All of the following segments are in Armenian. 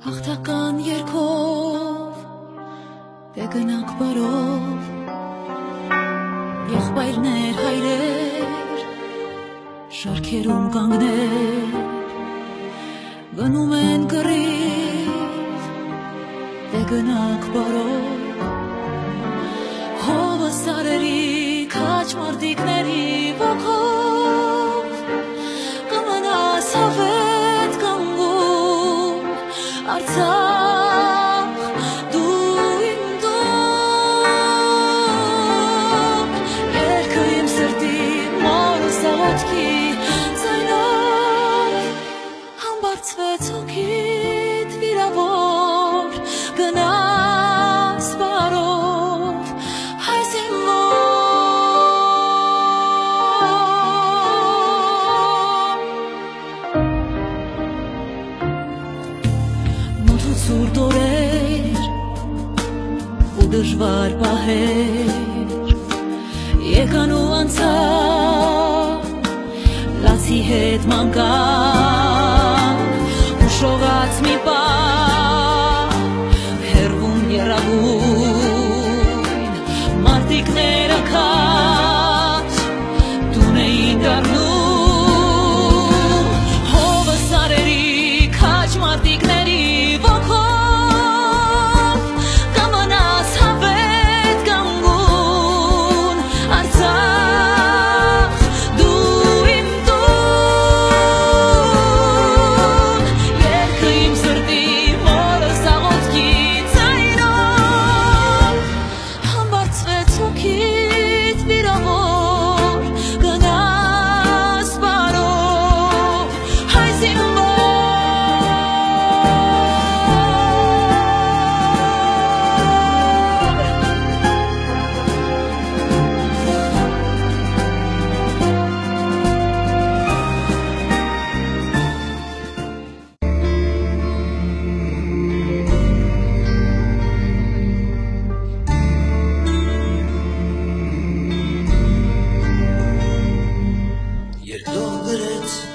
Հաղթական երգով կգնանք բարով եղբայրներ հայրեր շարքերում կանգներ գնում են կռիվ կգնանք բարով հովը սարերի քաչ մարդիկների ոգով կմնաս հավետ կանգուն Արցախ դու իմ տուն երկը իմ սրտի մորս աղոտքի ձայնով համբարձվեց հոգիդ վիրավոր գնաս բարով հայց իմ Սուրդ օրեր ու դժվար պահեր եկան ու անցան լացի հետ մանկան ու շողաց մի պահ հեռվում եռագույն մարդիկները քաչ տուն էին դառնում հովը սարերի քաչ մարդիկների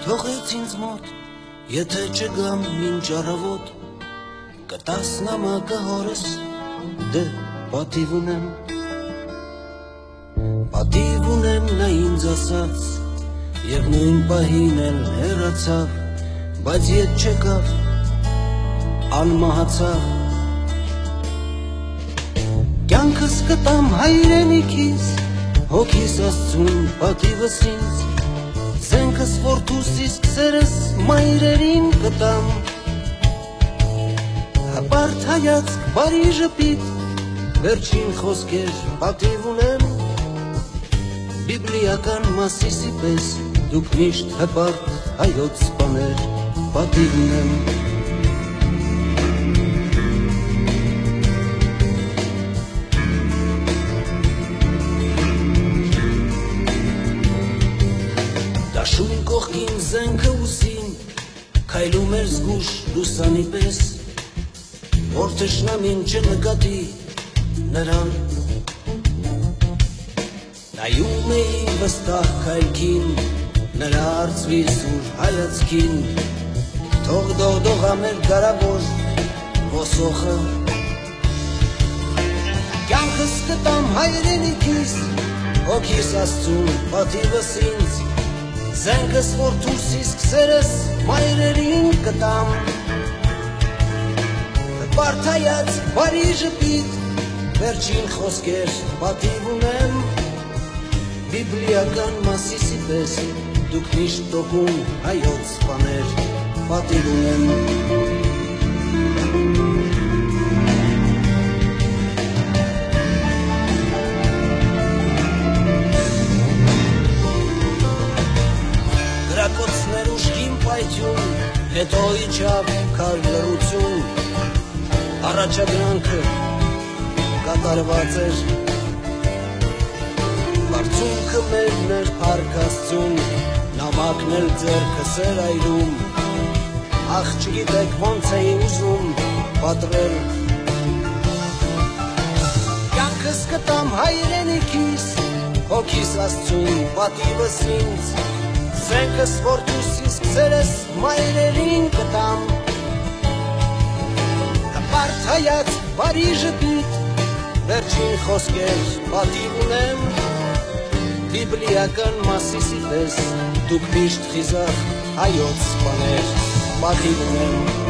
Թողեց ինձ մոտ, եթե չգամ մինչ առավոտ, կտաս նամակը հորս, դե պատիվ ունեմ նա ինձ ասաց, և նույն պահին էլ հեռացավ, բայց ետ չեկավ, անմահացավ Կյանքս կտամ հայրենիքիս, հոգիս Աստծուն պատիվս ինձ Զենքս որդուս իսկ սերս մայրերին կտամ Հպարտ հայացք բարի ժպիտ վերջին խոսքեր պատիվ ունեմ Բիբլիական Մասիսի պես դուք միշտ հպարտ հայոց սպաներ պատիվ ունեմ Դաշուն կողքին զենքը ուսին, քայլում էր զգուշ լուսանի պես, որ թշնամին չնկատի նրան Նայում էի վստահ քայլքին, նրա արծվի սուր հայացքին, թող դողդողա մեր գարավոր ոսոխը Կյանքս կտամ հայրենիքիս, հոգիս Աստծուն պատիվս ինձ Զենքս որդուս իսկ սերս մայրերին կտամ Հպարտ հայաց բարի ժպիտ վերջին խոսքեր պատիվ ունեմ Բիբլիական Մասիսի պես դուք միշտ տոկուն հայոց սպաներ պատիվ ունեմ Գրակոցներ ուշքին պայթյուն, հետո իջավ քար լռություն Առաջադրանքը կատարված էր Բարձունքը մերն էր փառք Աստծուն, նամակն էլ ձեռքս էր այրում Ախ չգիտեք ոնց էի ուզում պատռել Կյանքս կտամ հայրենիքիս, հոգիս Աստծուն պատիվս ինձ Զենքս որդուս իսկ սերս մայրերին կտամ արթայած Փարիժդ վերջին խոսքեր պատիվ ունեմ Բիբլիական Մասիսի պես դուք միշտ խիզախ հայոց բաներ պատիվ ունեմ